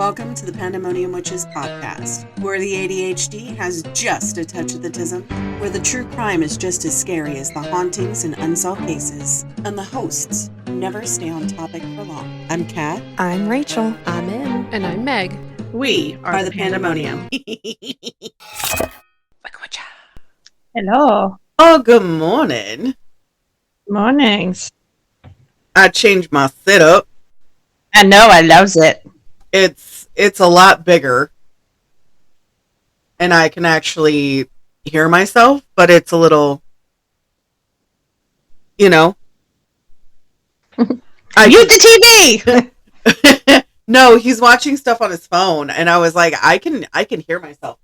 Welcome to the Pandemonium Witches podcast, where the ADHD has just a touch of the tism, where the true crime is just as scary as the hauntings and unsolved cases, and the hosts never stay on topic for long. I'm Kat. I'm Rachel. I'm In. And I'm Meg. We are the Pandemonium. Hello. Oh, good morning. Mornings. I changed my setup. I know, I loves it. It's a lot bigger, and I can actually hear myself, but it's a little, you know. Mute the TV. No, he's watching stuff on his phone, and I was like, I can hear myself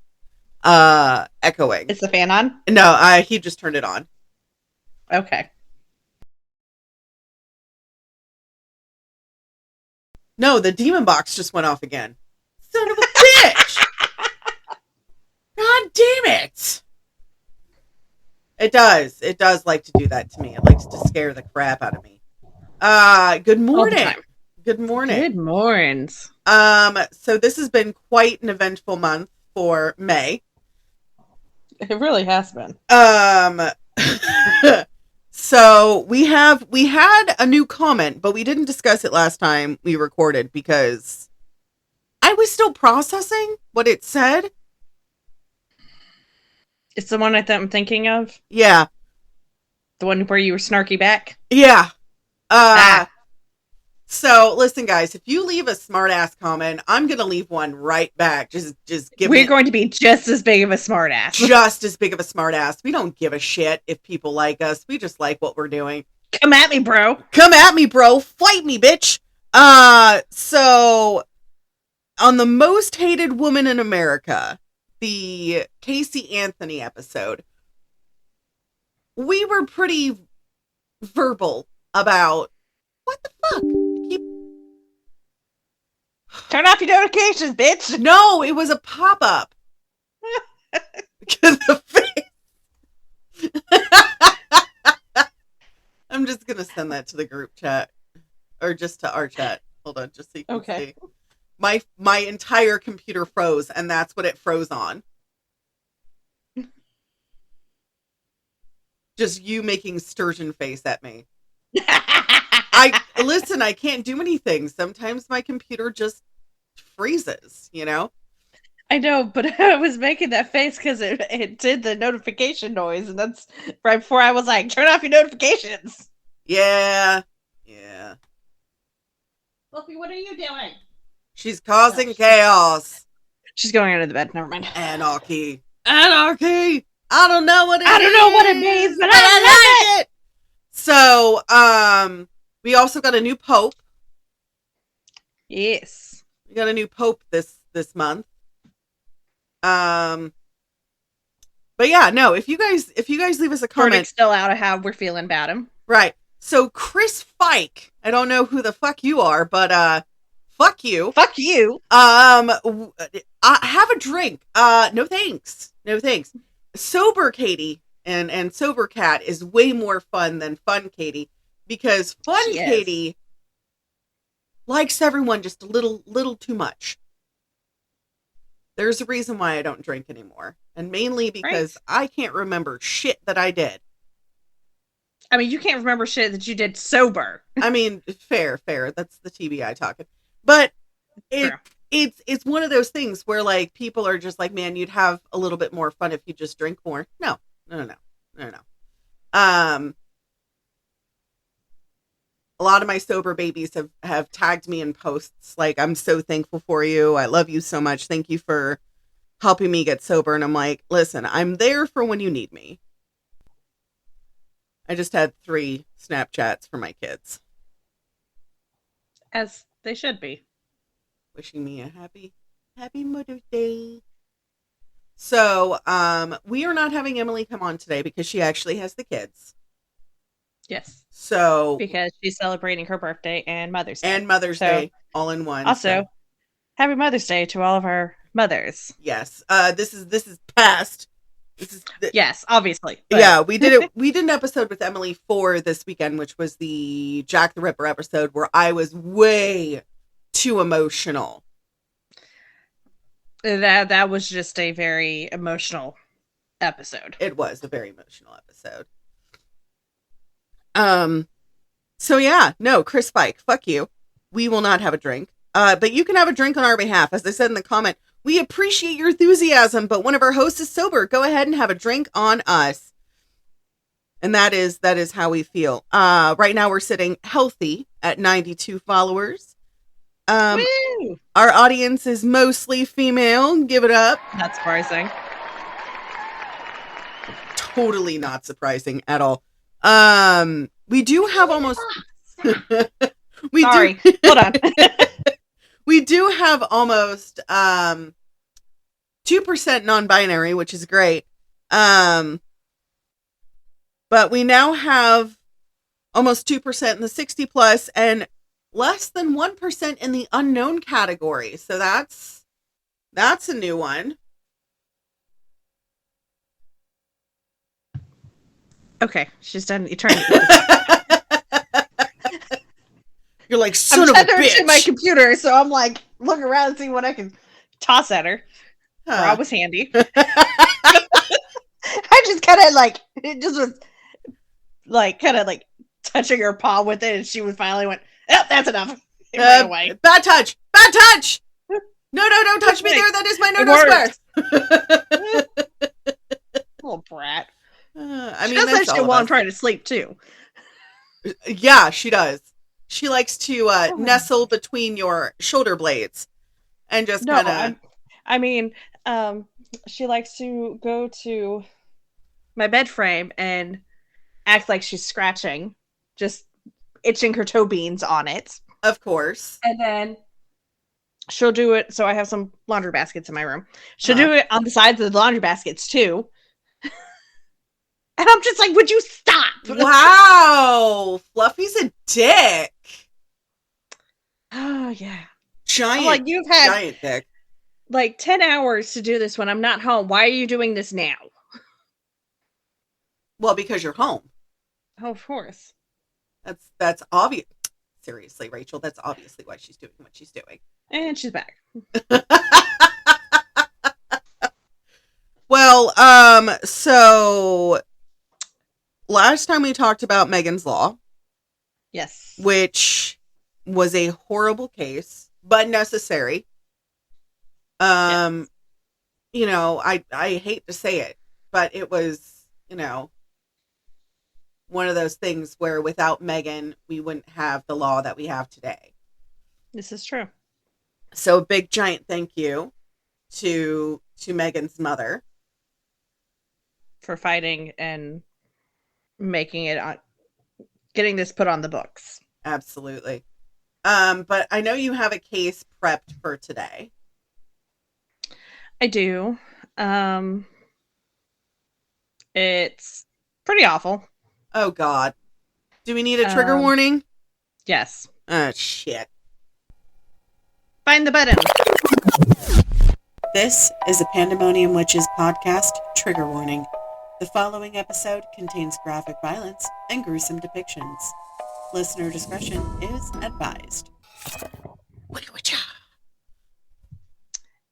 echoing. Is the fan on? No, he just turned it on. Okay. No, the demon box just went off again. Son of a bitch! God damn it! It does. It does like to do that to me. It likes to scare the crap out of me. Good morning. Good morning. Good mornings. So this has been quite an eventful month for May. It really has been. So we had a new comment, but we didn't discuss it last time we recorded because I was still processing what it said. It's the one I'm thinking of? Yeah. The one where you were snarky back? Yeah. So listen, guys, if you leave a smart ass comment, I'm gonna leave one right back. Just give We're going to be just as big of a smart ass. Just as big of a smart ass. We don't give a shit if people like us. We just like what we're doing. Come at me, bro. Come at me, bro. Fight me, bitch. So on the most hated woman in America, the Casey Anthony episode, we were pretty verbal about what the fuck. Turn off your notifications, bitch. No, it was a pop-up. Because the face. I'm just gonna send that to the group chat, or just to our chat. Hold on, just so you can see. My entire computer froze, and that's what it froze on. Just you making sturgeon face at me. Listen, I can't do anything. Sometimes my computer just freezes, you know? I know, but I was making that face because it did the notification noise, and that's right before I was like, turn off your notifications. Yeah. Fluffy, what are you doing? She's causing chaos. She's going under the bed. Never mind. Anarchy. I don't know what it I don't know what it means, but I love it. So, we also got a new pope. Yes. We got a new pope this month. But yeah, no, if you guys leave us a comment. Verdict's still out of how we're feeling about him. Right. So Chris Fike, I don't know who the fuck you are, but fuck you. Fuck you. Have a drink. No thanks. Sober Katie and Sober Cat is way more fun than Fun Katie, because Fun Katie likes everyone just a little too much. There's a reason why I don't drink anymore, and mainly because I can't remember shit that I did. I mean, you can't remember shit that you did sober. I mean, fair. That's the TBI talking. But it's one of those things where, like, people are just like, man, you'd have a little bit more fun if you just drink more. No. A lot of my sober babies have tagged me in posts like, I'm so thankful for you. I love you so much. Thank you for helping me get sober. And I'm like, listen, I'm there for when you need me. I just had 3 Snapchats for my kids. As they should be. Wishing me a happy Mother's Day. So, we are not having Emily come on today because she actually has the kids. Yes. So, because she's celebrating her birthday and Mother's Day. And Mother's Day all in one. Also, happy Mother's Day to all of our mothers. Yes. This is past. Yes, obviously. But. Yeah, we did an episode with Emily for this weekend, which was the Jack the Ripper episode, where I was way too emotional. That was just a very emotional episode. It was a very emotional episode. So yeah, no, Chris Spike, fuck you. We will not have a drink. But you can have a drink on our behalf. As I said in the comment, we appreciate your enthusiasm, but one of our hosts is sober. Go ahead and have a drink on us. And that is how we feel. Right now we're sitting healthy at 92 followers. Woo! Our audience is mostly female. Give it up. Not surprising. Totally not surprising at all. We do have almost Sorry. Hold on. We do have almost 2% non-binary, which is great. But we now have almost 2% in the 60 plus and less than 1% in the unknown category. So that's a new one. Okay, she's done eternity. You're like, son of a bitch. To my computer, so I'm like, look around and see what I can toss at her. Bra was handy. I just kind of like, it just was like, kind of like touching her paw with it, and she was finally went, oh, that's enough. It ran away. Bad touch. Bad touch. No, don't touch me there. That is my no square. Little brat. I mean, she does that shit while I'm trying to sleep too. Yeah, she does. She likes to nestle between your shoulder blades and just kind of. I mean, she likes to go to my bed frame and act like she's scratching, just itching her toe beans on it. Of course. And then she'll do it. So I have some laundry baskets in my room. She'll do it on the sides of the laundry baskets too. And I'm just like, would you stop? Wow. Fluffy's a dick. Oh, yeah. Giant. Like, you've had giant dick. Like 10 hours to do this when I'm not home. Why are you doing this now? Well, because you're home. Oh, of course. That's obvious. Seriously, Rachel, that's obviously why she's doing what she's doing. And she's back. Well, so last time we talked about Megan's Law. Yes. Which was a horrible case, but necessary. Yes. You know, I hate to say it, but it was, you know, one of those things where without Megan, we wouldn't have the law that we have today. This is true. So a big giant thank you to Megan's mother for fighting and making it on, getting this put on the books. Absolutely. But I know you have a case prepped for today. I do. It's pretty awful. Oh, God. Do we need a trigger warning? Yes. Oh, shit. Find the button. This is a Pandemonium Witches podcast trigger warning. The following episode contains graphic violence and gruesome depictions. Listener discretion is advised.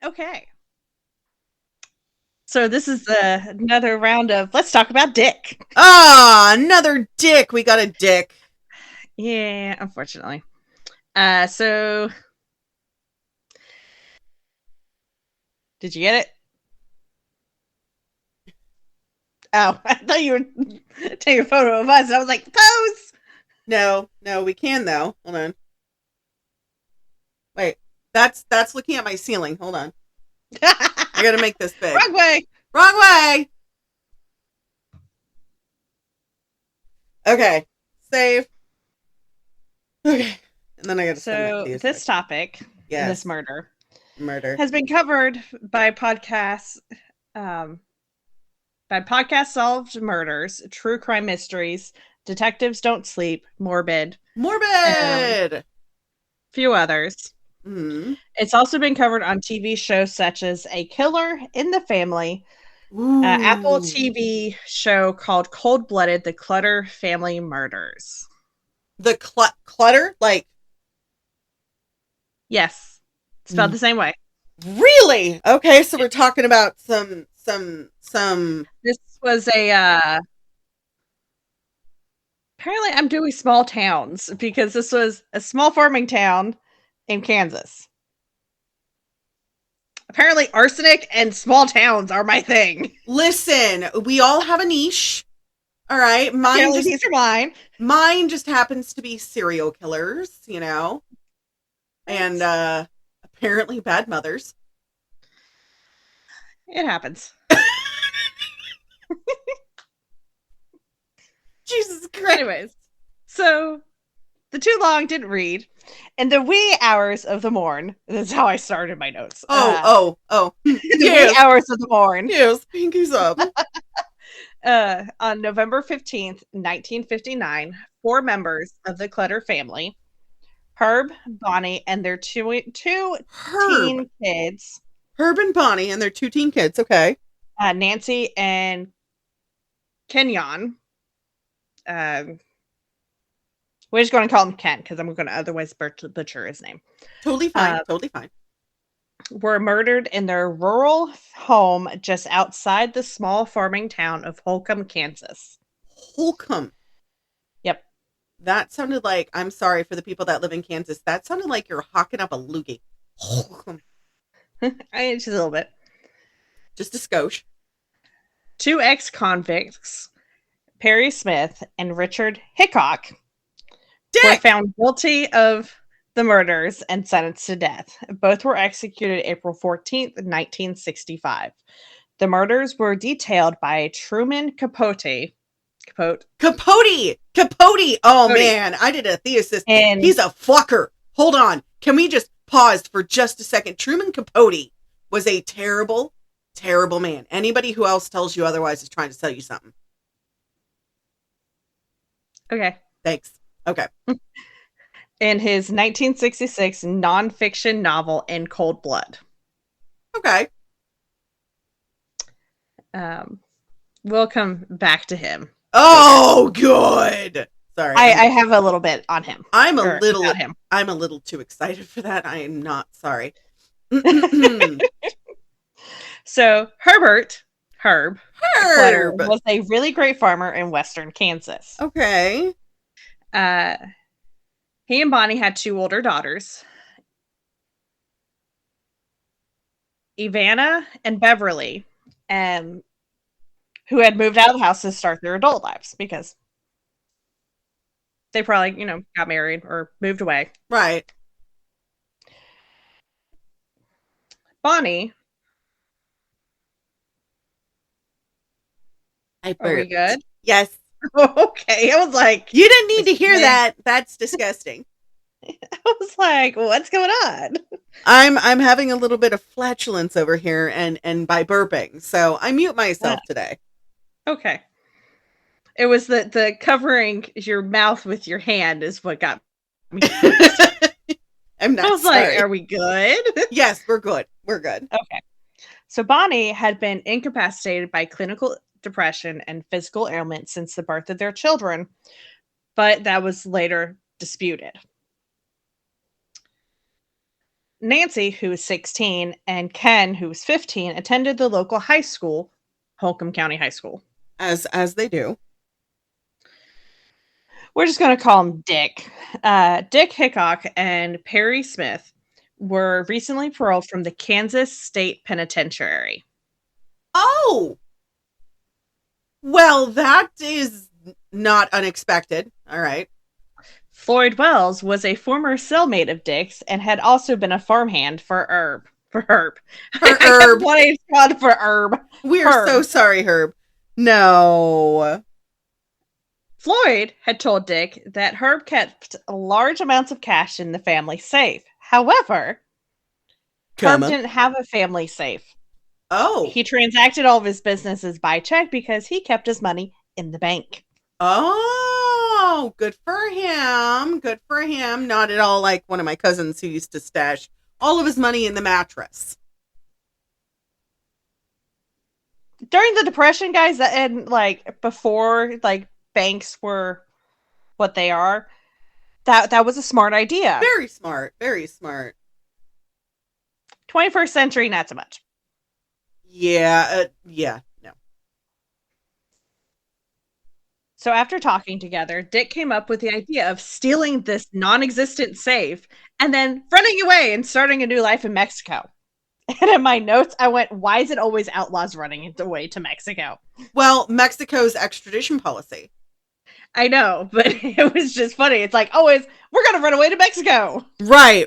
Okay. So this is another round of let's talk about dick. Ah, another dick. We got a dick. Yeah, unfortunately. So did you get it? Oh, I thought you were taking a photo of us. I was like, pose. No, we can though. Hold on. Wait, that's looking at my ceiling. Hold on. I gotta make this big. Wrong way. Wrong way. Okay. Save. Okay. And then I gotta send that to you. So this topic, yes. This murder has been covered by podcasts, Solved Murders, True Crime Mysteries, Detectives Don't Sleep, Morbid, few others. Mm-hmm. It's also been covered on TV shows such as A Killer in the Family, Apple TV show called Cold Blooded: The Clutter Family Murders. The clutter, like yes, spelled the same way. Really? Okay, so we're talking about some. This was a apparently I'm doing small towns because this was a small farming town in Kansas. Apparently arsenic and small towns are my thing. Listen, we all have a niche. All right, Apparently these are mine. mine just happens to be serial killers, you know, and apparently bad mothers. It happens. Jesus Christ. Anyways, so the too long didn't read. In the wee hours of the morn, that's how I started my notes. Oh. The wee hours of the morn. Yes, pinkies up. On November 15th, 1959, 4 members of the Clutter family, Herb, Bonnie, and their two teen kids. Herb and Bonnie and their 2 teen kids, okay. Nancy and Kenyon. We're just going to call him Ken because I'm going to otherwise butcher his name. Totally fine. Totally fine. Were murdered in their rural home just outside the small farming town of Holcomb, Kansas. Holcomb. Yep. That sounded like, I'm sorry for the people that live in Kansas, that sounded like you're hawking up a loogie. Holcomb. Just a little bit. Just a skosh. 2 ex-convicts, Perry Smith and Richard Hickok, were found guilty of the murders and sentenced to death. Both were executed April 14th, 1965. The murders were detailed by Truman Capote. Capote! Oh, man. I did a thesis. And he's a fucker. Hold on. Can we just pause for just a second? Truman Capote was a terrible, terrible man. Anybody who else tells you otherwise is trying to sell you something. Okay. Thanks. Okay. In his 1966 nonfiction novel In Cold Blood. Okay. We'll come back to him. Oh, good. Sorry. I have a little bit on him. I'm a little too excited for that. I am not sorry. So Herb was a really great farmer in western Kansas. Okay. He and Bonnie had 2 older daughters, Ivana and Beverly, who had moved out of the house to start their adult lives because they probably, got married or moved away. Right. Bonnie. Are we good? Yes. Okay. I was like, you didn't need to hear that. That's disgusting. I was like, what's going on? I'm having a little bit of flatulence over here and by burping. So I mute myself today. Okay. It was the covering your mouth with your hand is what got me. I'm not. I was sorry. like, are we good? Yes, we're good. We're good. Okay. So Bonnie had been incapacitated by clinical depression and physical ailment since the birth of their children, but that was later disputed. Nancy, who was 16, and Ken, who was 15, attended the local high school, Holcomb County High School. As they do. We're just going to call him Dick. Dick Hickok and Perry Smith were recently paroled from the Kansas State Penitentiary. Oh! Well, that is not unexpected. All right. Floyd Wells was a former cellmate of Dick's and had also been a farmhand for Herb. What is called for Herb? We're so sorry, Herb. No. Floyd had told Dick that Herb kept large amounts of cash in the family safe. However, Herb didn't have a family safe. Oh. He transacted all of his businesses by check because he kept his money in the bank. Oh, good for him. Good for him. Not at all like one of my cousins who used to stash all of his money in the mattress. During the Depression, guys, and before banks were what they are, that was a smart idea. Very smart. Very smart. 21st century, not so much. Yeah, no. So after talking together, Dick came up with the idea of stealing this non-existent safe and then running away and starting a new life in Mexico. And in my notes, I went, why is it always outlaws running away to Mexico? Well, Mexico's extradition policy. I know, but it was just funny. It's like, always, we're going to run away to Mexico. Right.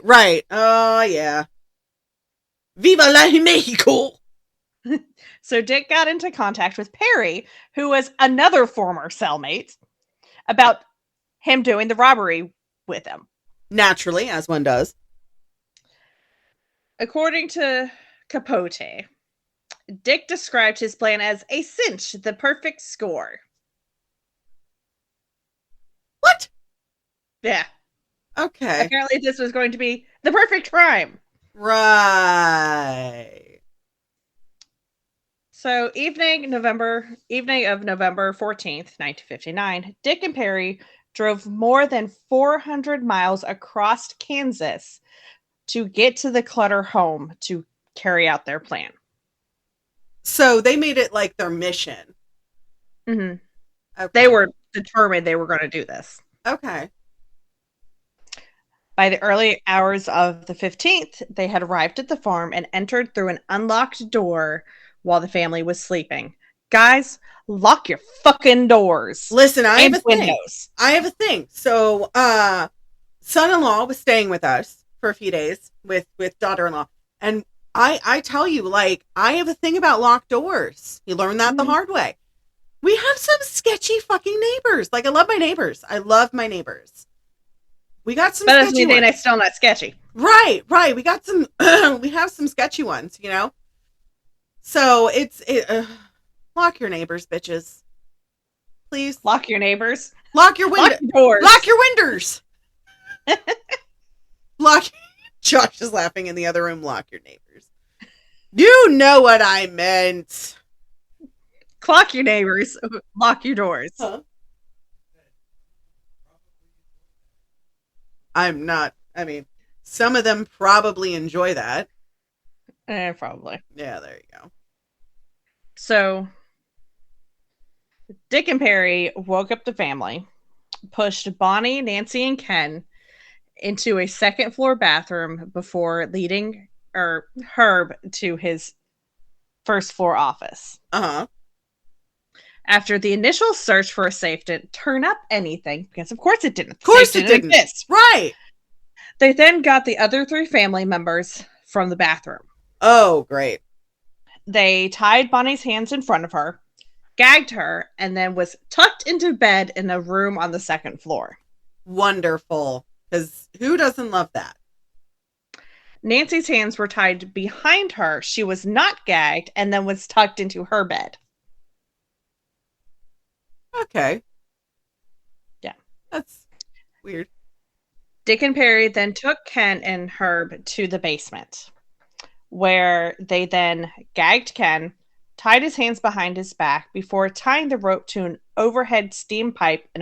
Oh, yeah. Viva la Mexico! So Dick got into contact with Perry, who was another former cellmate, about him doing the robbery with him. Naturally, as one does. According to Capote, Dick described his plan as a cinch, the perfect score. What? Yeah. Okay. Apparently this was going to be the perfect crime. Right. So evening of November 14th, 1959, Dick and Perry drove more than 400 miles across Kansas to get to the Clutter home to carry out their plan. So they made it like their mission. Mm-hmm. Okay. They were determined they were going to do this. Okay. By the early hours of the 15th, they had arrived at the farm and entered through an unlocked door while the family was sleeping. Guys, lock your fucking doors. Listen, I have a windows. thing. So, son-in-law was staying with us for a few days with daughter-in-law. And I tell you, like, I have a thing about locked doors. You learn that the hard way. We have some sketchy fucking neighbors. Like, I love my neighbors. We got some sketchy sketchy ones. It's still not sketchy. Right. We got some, we have some sketchy ones, you know? So lock your neighbors, bitches. Please. Lock your neighbors. Lock your windows. Lock your windows. Josh is laughing in the other room. Lock your neighbors. You know what I meant. Clock your neighbors. Lock your doors. Huh? I'm not. I mean, some of them probably enjoy that. Probably. Yeah, there you go. So, Dick and Perry woke up the family, pushed Bonnie, Nancy, and Ken into a second floor bathroom before leading Herb to his first floor office. Uh-huh. After the initial search for a safe didn't turn up anything, because of course it didn't. Of course it didn't exist. Right. They then got the other three family members from the bathroom. Oh, great. They tied Bonnie's hands in front of her, gagged her, and then was tucked into bed in a room on the second floor. Wonderful. Because who doesn't love that? Nancy's hands were tied behind her. She was not gagged and then was tucked into her bed. Okay. Yeah. That's weird. Dick and Perry then took Ken and Herb to the basement, where they then gagged Ken, tied his hands behind his back before tying the rope to an overhead steam pipe in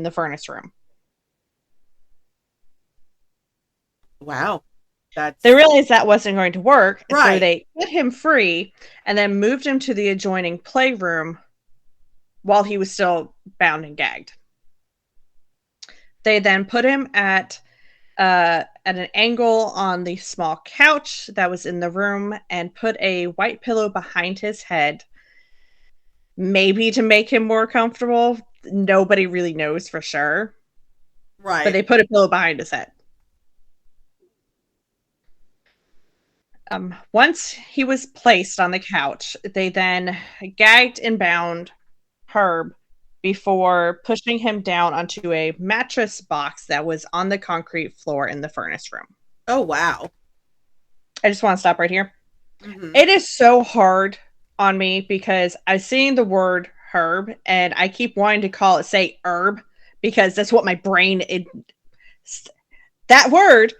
the furnace room. Wow. They realized that wasn't going to work, right. So they put him free and then moved him to the adjoining playroom while he was still bound and gagged. They then put him at an angle on the small couch that was in the room and put a white pillow behind his head, maybe to make him more comfortable. Nobody really knows for sure. Right. But they put a pillow behind his head. Once he was placed on the couch, they then gagged and bound Herb before pushing him down onto a mattress box that was on the concrete floor in the furnace room. Oh, wow. I just want to stop right here. Mm-hmm. It is so hard on me because I've seen the word Herb and I keep wanting to say herb because that's what my brain... that word...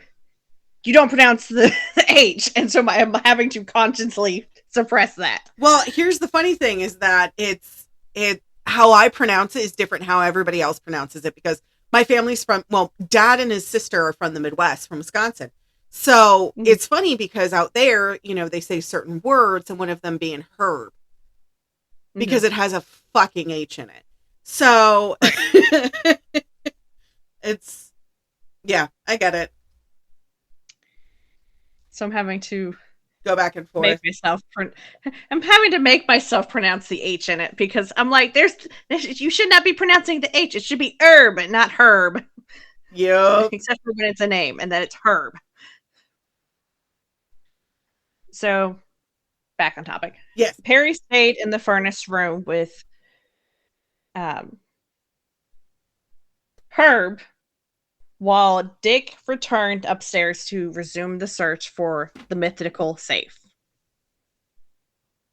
You don't pronounce the H, and so I'm having to consciously suppress that. Well, here's the funny thing is that how I pronounce it is different how everybody else pronounces it because my family's Dad and his sister are from the Midwest, from Wisconsin. So it's funny because out there, they say certain words, and one of them being herb, because it has a fucking H in it. So it's, yeah, I get it. So I'm having to go back and forth. I'm having to make myself pronounce the H in it, because I'm like, you should not be pronouncing the H. It should be herb, not herb. Yep. Except for when it's a name, and then it's herb. So, back on topic. Yes. Perry stayed in the furnace room with Herb, while Dick returned upstairs to resume the search for the mythical safe.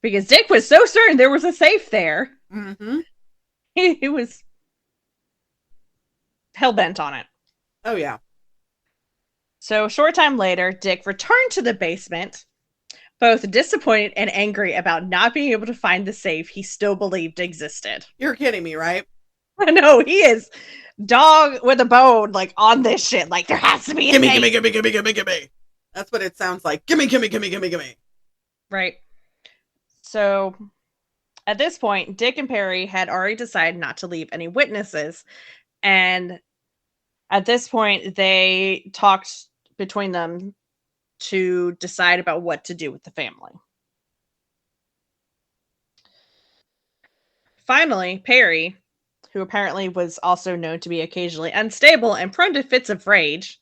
Because Dick was so certain there was a safe there. Mm-hmm. He was hell-bent on it. Oh, yeah. So a short time later, Dick returned to the basement, both disappointed and angry about not being able to find the safe he still believed existed. You're kidding me, right? I know, he is dog with a bone, like, on this shit. Like, there has to be a safe. Gimme. That's what it sounds like. Gimme. Right. So, at this point, Dick and Perry had already decided not to leave any witnesses. And at this point, they talked between them to decide about what to do with the family. Finally, Perry, who apparently was also known to be occasionally unstable and prone to fits of rage,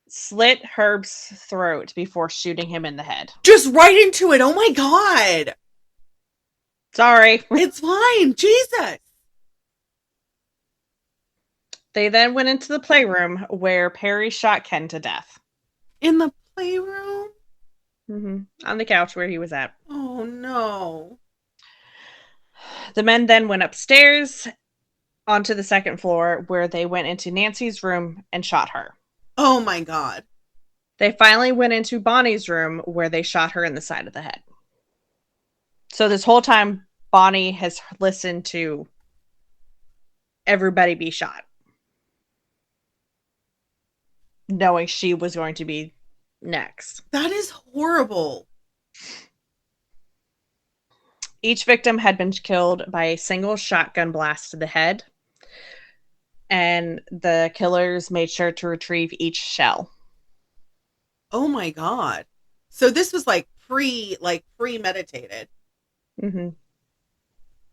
slit Herb's throat before shooting him in the head. Just right into it. Oh my God. Sorry. It's fine. Jesus. They then went into the playroom where Perry shot Ken to death. In the playroom? Mm-hmm. On the couch where he was at. Oh, no. The men then went upstairs onto the second floor, where they went into Nancy's room and shot her. Oh, my God. They finally went into Bonnie's room, where they shot her in the side of the head. So this whole time, Bonnie has listened to everybody be shot, knowing she was going to be next. That is horrible. Each victim had been killed by a single shotgun blast to the head, and the killers made sure to retrieve each shell. Oh my God. So this was premeditated. Mm-hmm.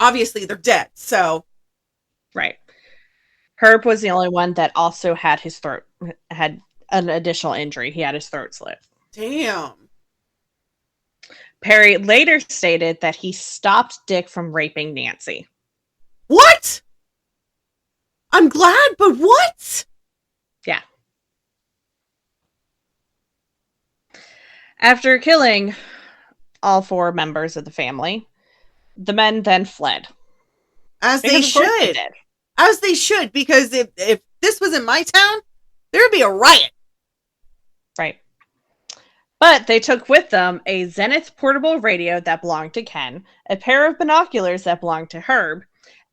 Obviously they're dead, so. Right. Herb was the only one that also had had an additional injury. He had his throat slit. Damn. Perry later stated that he stopped Dick from raping Nancy. What? I'm glad, but what? Yeah. After killing all 4 members of the family, the men then fled. As they should. As they should, because if this was in my town, there would be a riot. Right. But they took with them a Zenith portable radio that belonged to Ken, a pair of binoculars that belonged to Herb,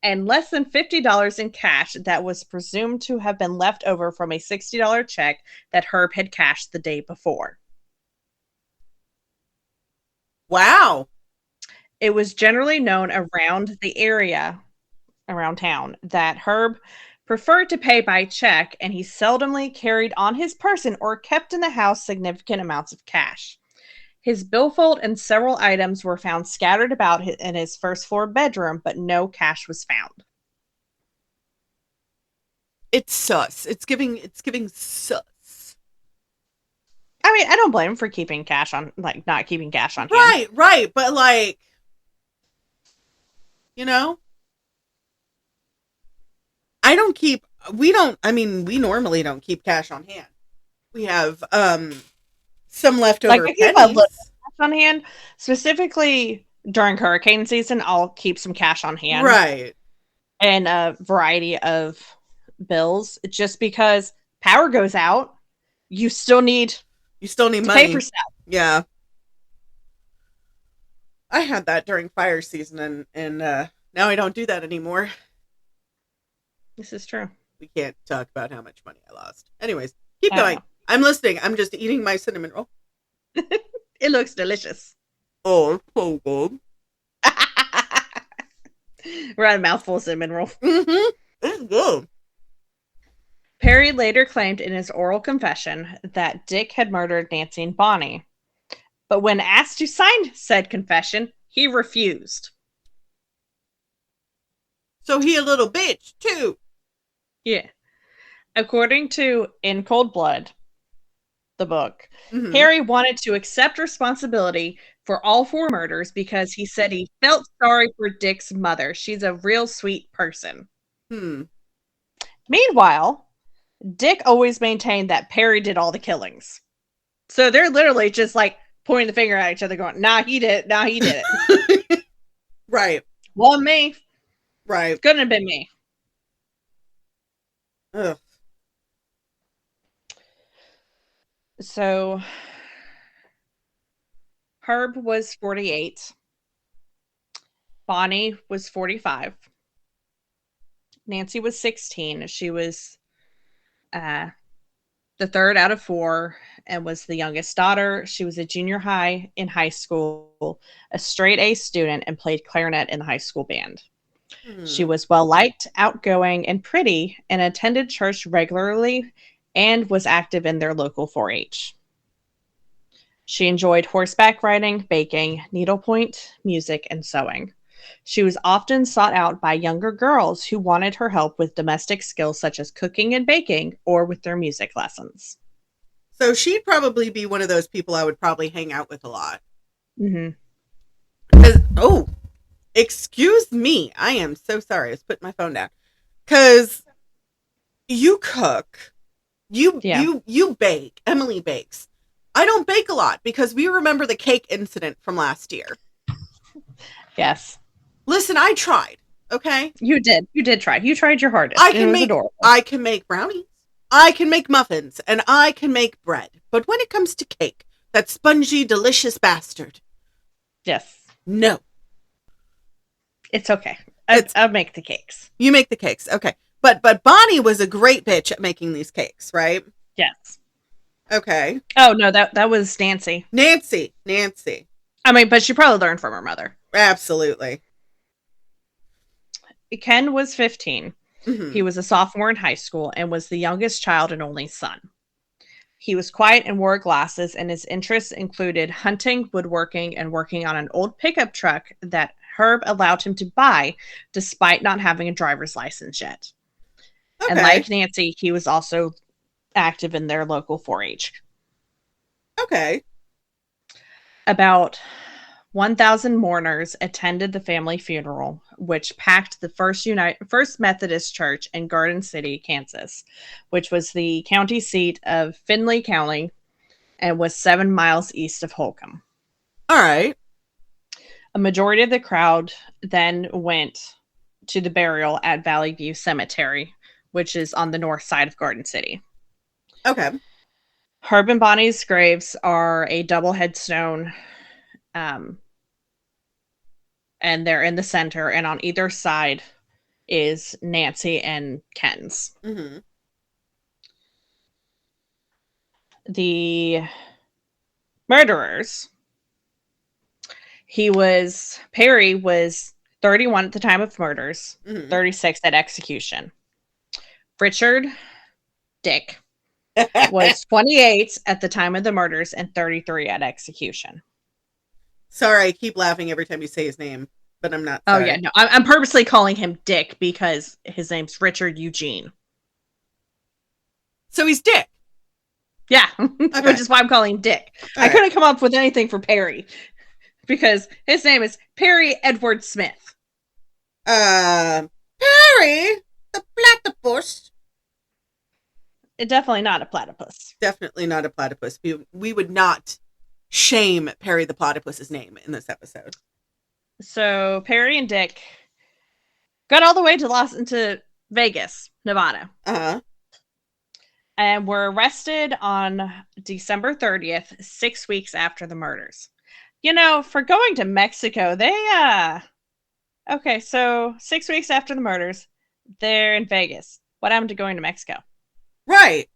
and less than $50 in cash that was presumed to have been left over from a $60 check that Herb had cashed the day before. Wow. It was generally known around the area, around town, that Herb preferred to pay by check, and he seldomly carried on his person or kept in the house significant amounts of cash. His billfold and several items were found scattered about in his first floor bedroom, but no cash was found. It's sus. It's giving sus. I mean, I don't blame him for keeping cash on, not keeping cash on hand. Right, but we normally don't keep cash on hand. We have some leftover I keep a little cash on hand. Specifically during hurricane season, I'll keep some cash on hand. Right. And a variety of bills, just because power goes out, you still need money. Pay for stuff. Yeah. I had that during fire season, and now I don't do that anymore. This is true. We can't talk about how much money I lost. Anyways, keep going. I'm listening. I'm just eating my cinnamon roll. It looks delicious. Oh, so good. We're at a mouthful of cinnamon roll. Mm-hmm. It's good. Perry later claimed in his oral confession that Dick had murdered Nancy and Bonnie. But when asked to sign said confession, he refused. So he a little bitch, too. Yeah. According to In Cold Blood, the book, Mm-hmm. Harry wanted to accept responsibility for all four murders because he said he felt sorry for Dick's mother. She's a real sweet person. Hmm. Meanwhile, Dick always maintained that Perry did all the killings. So they're literally just like pointing the finger at each other, going, "Nah, he did it. Nah, he did it." Right. Wasn't me. Right. Couldn't have been me. Ugh. So Herb was 48. Bonnie was 45. Nancy was 16. She was uh, the third out of four and was the youngest daughter. She was a junior high in high school, a straight A student, and played clarinet in the high school band. She Hmm. was well liked, outgoing, and pretty, and attended church regularly and was active in their local 4 H. She enjoyed horseback riding, baking, needlepoint, music, and sewing. She was often sought out by younger girls who wanted her help with domestic skills such as cooking and baking or with their music lessons. So she'd probably be one of those people I would probably hang out with a lot. Mm-hmm. Oh, excuse me. I am so sorry. I was putting my phone down. Because you cook. Yeah. You bake. Emily bakes. I don't bake a lot because we remember the cake incident from last year. Yes. Listen, I tried. Okay? You did. You did try. You tried your hardest, I and it can was make adorable. I can make brownies. I can make muffins and I can make bread. But when it comes to cake, that spongy delicious bastard. Yes. No. It's okay. It's I'll make the cakes. you make the cakes. Okay. But Bonnie was a great bitch at making these cakes, right? Yes. Okay. Oh no, that was Nancy. Nancy. I mean, but she probably learned from her mother. Absolutely. Ken was 15. He Mm-hmm. was a sophomore in high school and was the youngest child and only son. He was quiet and wore glasses, and his interests included hunting, woodworking, and working on an old pickup truck that Herb allowed him to buy despite not having a driver's license yet. And Okay. like Nancy, he was also active in their local 4 H. Okay. About 1,000 mourners attended the family funeral, which packed the First Methodist Church in Garden City, Kansas, which was the county seat of Findlay County and was 7 miles east of Holcomb. All right. A majority of the crowd then went to the burial at Valley View Cemetery, which is on the north side of Garden City. Okay. Herb and Bonnie's graves are a double headstone, and they're in the center, and on either side is Nancy and Ken's. Mm-hmm. The murderers, Perry was 31 at the time of murders, Mm-hmm. 36 at execution. Richard Dick was 28 at the time of the murders and 33 at execution. Sorry, I keep laughing every time you say his name, but I'm not Oh, sorry. yeah, no, I'm purposely calling him Dick because his name's Richard Eugene. So he's Dick. Yeah, Okay. which is why I'm calling him Dick. All I right. couldn't come up with anything for Perry because his name is Perry Edward Smith. Perry the platypus. Definitely not a platypus. Definitely not a platypus. We would not shame Perry the platypus's name in this episode. So Perry and Dick got all the way into Vegas, Nevada. Uh-huh. And were arrested on December 30th, 6 weeks after the murders. You know, for going to Mexico, okay, so 6 weeks after the murders, they're in Vegas. What happened to going to Mexico? Right.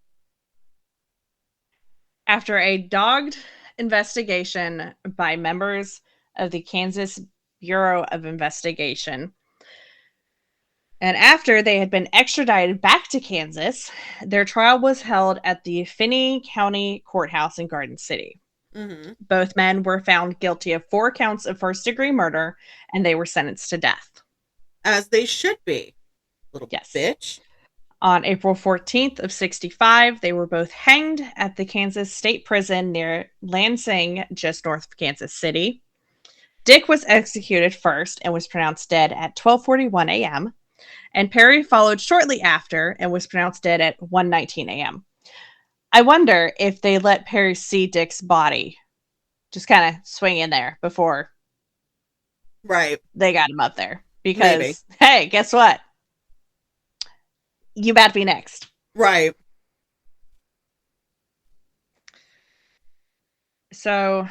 After a dogged investigation by members of the Kansas Bureau of Investigation, and after they had been extradited back to Kansas, their trial was held at the Finney County Courthouse in Garden City. Mm-hmm. Both men were found guilty of 4 counts of first-degree murder, and they were sentenced to death. As they should be. Little yes. bitch. On April 14th of 65, they were both hanged at the Kansas State Prison near Lansing, just north of Kansas City. Dick was executed first and was pronounced dead at 12:41 a.m., and Perry followed shortly after and was pronounced dead at 1:19 a.m. I wonder if they let Perry see Dick's body just kind of swing in there before they got him up there. Because, maybe. Hey, guess what? You about to be next. Right. So,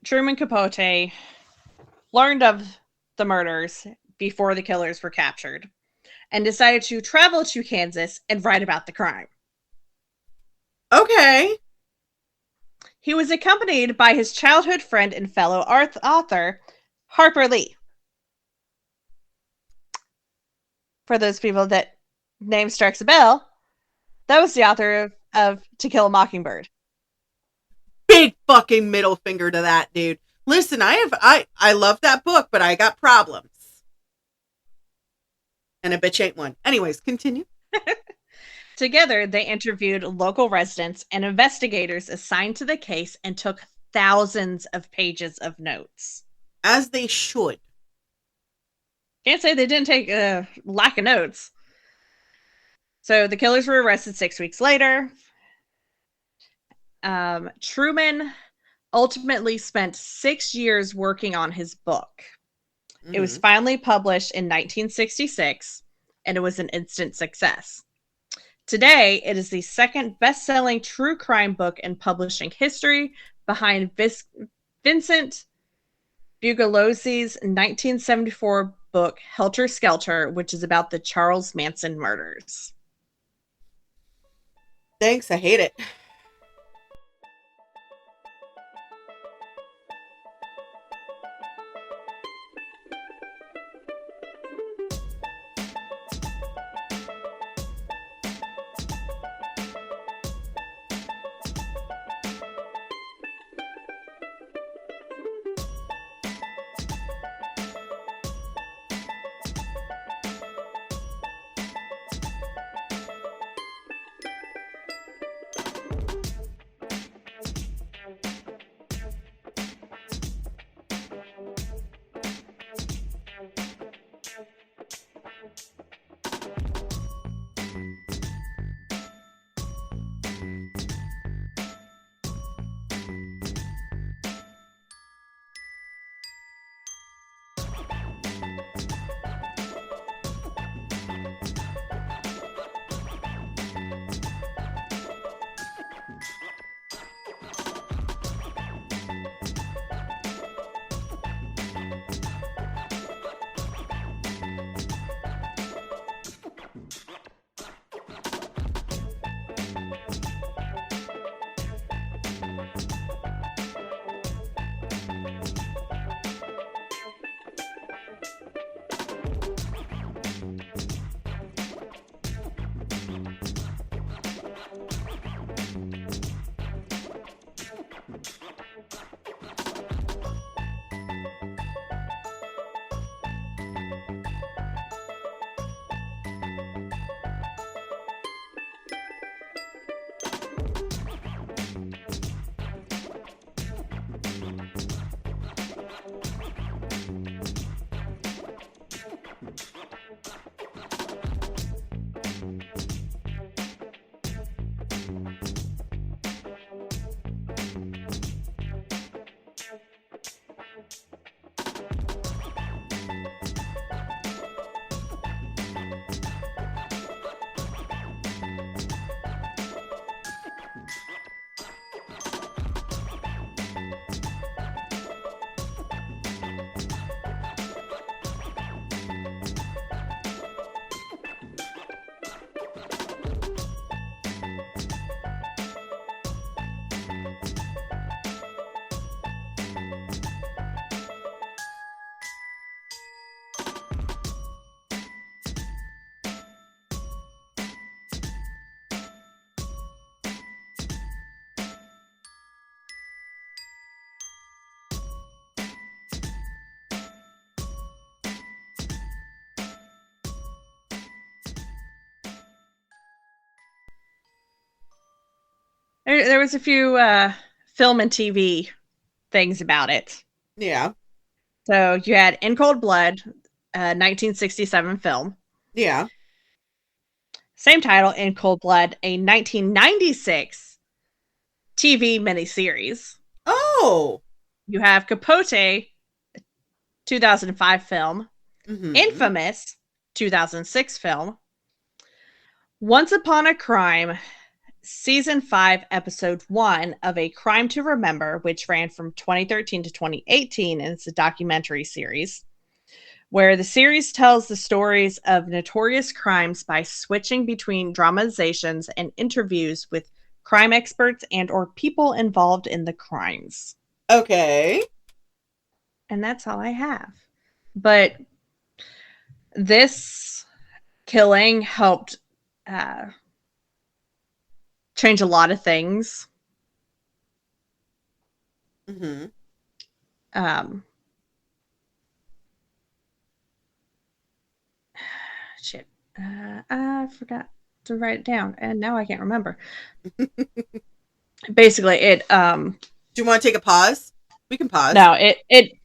Truman Capote learned of the murders before the killers were captured and decided to travel to Kansas and write about the crime. Okay. He was accompanied by his childhood friend and fellow author, Harper Lee. For those people that name strikes a bell, that was the author of To Kill a Mockingbird. Big fucking middle finger to that, dude. Listen, I love that book, but I got problems. And a bitch ain't one. Anyways, continue. Together, they interviewed local residents and investigators assigned to the case and took thousands of pages of notes. As they should. Can't say they didn't take a lack of notes. So the killers were arrested 6 weeks later. Truman ultimately spent 6 years working on his book. Mm-hmm. It was finally published in 1966, and it was an instant success. Today, it is the second best-selling true crime book in publishing history, behind Vincent Bugliosi's 1974 book, Helter Skelter, which is about the Charles Manson murders. Thanks, I hate it. There was a few film and TV things about it. Yeah. So you had In Cold Blood, 1967 film. Yeah. Same title, In Cold Blood, a 1996 TV miniseries. Oh. You have Capote, 2005 film. Mm-hmm. Infamous, 2006 film. Once Upon a Crime, Season 5, Episode 1 of A Crime to Remember, which ran from 2013 to 2018, and it's a documentary series where the series tells the stories of notorious crimes by switching between dramatizations and interviews with crime experts and or people involved in the crimes. Okay. And that's all I have. But this killing helped change a lot of things. Mm-hmm. Shit. I forgot to write it down, and now I can't remember. Basically, it. Do you want to take a pause? We can pause. No, it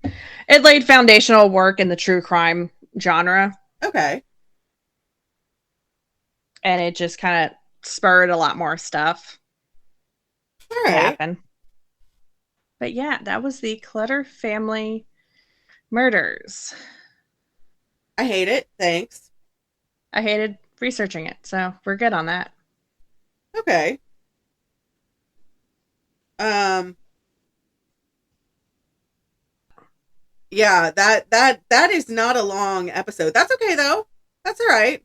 laid foundational work in the true crime genre. Okay. And it just kind of spurred a lot more stuff All right. to happen. But yeah, that was the Clutter family murders. I hate it. Thanks. I hated researching it, so we're good on that. Okay. Yeah, that is not a long episode. That's okay though. That's all right.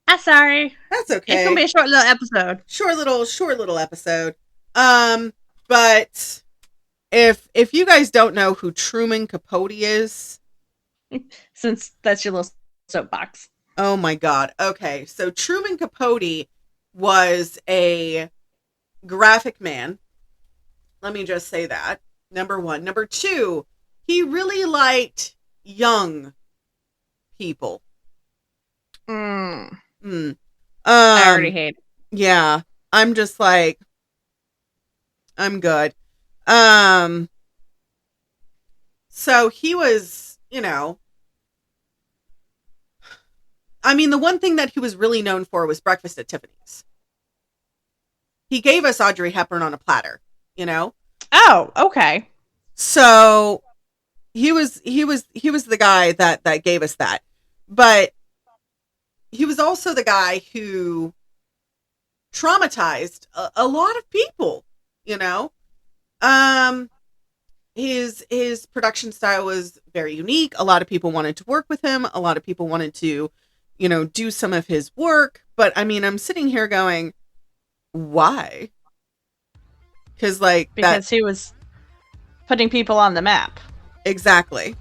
I'm sorry. That's okay. It's gonna be a short little episode. Short little episode. But if you guys don't know who Truman Capote is, since that's your little soapbox. Oh my God. Okay. So Truman Capote was a graphic man. Let me just say that. Number one. Number two, he really liked young people. I already hate it. Yeah. I'm just like, I'm good. So he was, I mean, the one thing that he was really known for was Breakfast at Tiffany's. He gave us Audrey Hepburn on a platter, Oh, okay. So he was the guy that gave us that. But he was also the guy who traumatized a lot of people, His production style was very unique. A lot of people wanted to work with him. A lot of people wanted to do some of his work. But I mean, I'm sitting here going, why? Because he was putting people on the map. Exactly.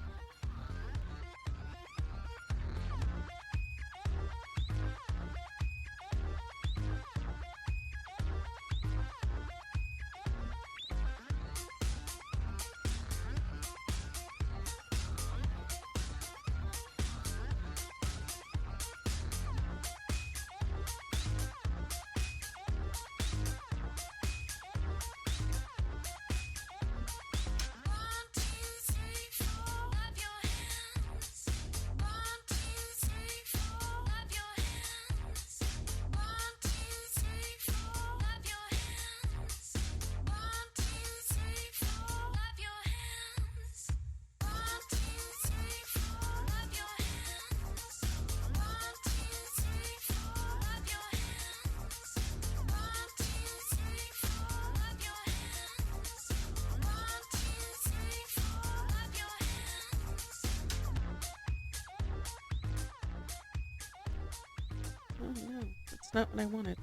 Oh no, that's not what I wanted.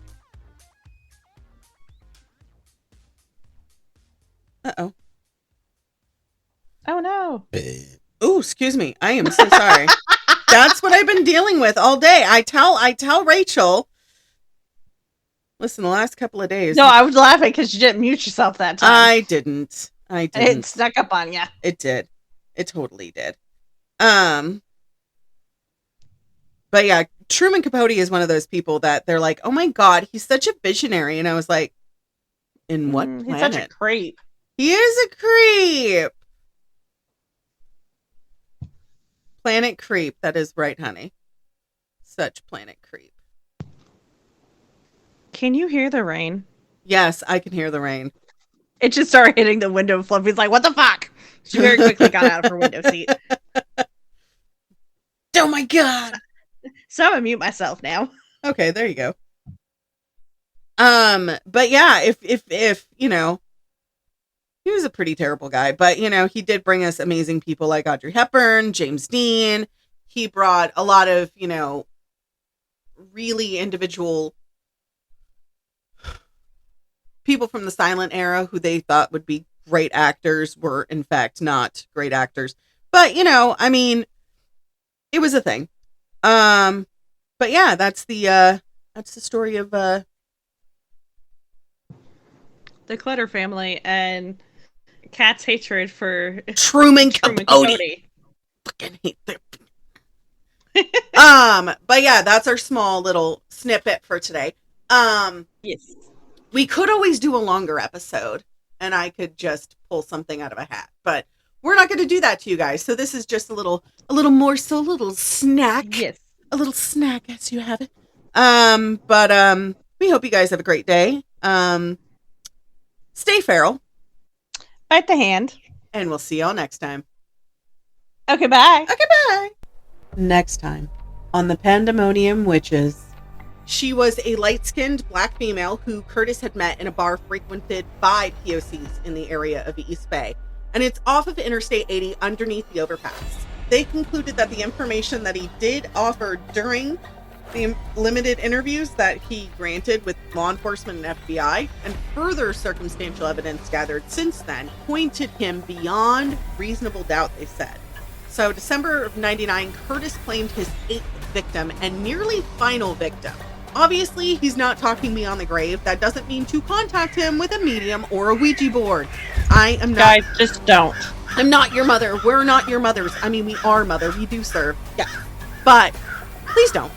Uh-oh. Oh no. Oh, excuse me. I am so sorry. That's what I've been dealing with all day. I tell Rachel. Listen, the last couple of days. No, I was laughing because you didn't mute yourself that time. I didn't. It snuck up on you. It did. It totally did. But yeah, Truman Capote is one of those people that they're like, oh my God, he's such a visionary. And I was like, In what planet? He's such a creep. He is a creep. Planet creep. That is right, honey. Such planet creep. Can you hear the rain? Yes, I can hear the rain. It just started hitting the window. Fluffy's like, what the fuck? She very quickly got out of her window seat. Oh my god. So I'm gonna mute myself now. Okay, there you go. But yeah, if you know, he was a pretty terrible guy, but you know, he did bring us amazing people like Audrey Hepburn, James Dean. He brought a lot of, you know, really individual people from the silent era who they thought would be great actors were in fact not great actors. But, you know, I mean, it was a thing. But yeah, that's the story of the Clutter family and Kat's hatred for Truman Capote. Fucking hate them. But yeah, that's our small little snippet for today. Yes. We could always do a longer episode and I could just pull something out of a hat, but we're not going to do that to you guys. So this is just a little morsel, a little snack. Yes. A little snack as you have it. But we hope you guys have a great day. Stay feral. Bite the hand. And we'll see y'all next time. Okay, bye. Okay, bye. Next time on the Pandemonium Witches. She was a light-skinned black female who Curtis had met in a bar frequented by POCs in the area of East Bay. And it's off of Interstate 80 underneath the overpass. They concluded that the information that he did offer during the limited interviews that he granted with law enforcement and FBI, and further circumstantial evidence gathered since then, pointed him beyond reasonable doubt, they said. So December of 99, Curtis claimed his 8th victim and nearly final victim. Obviously, he's not talking beyond the grave. That doesn't mean to contact him with a medium or a Ouija board. I am not... Guys, just don't. I'm not your mother. We're not your mothers. I mean, we are mother. We do serve. Yeah. But please don't.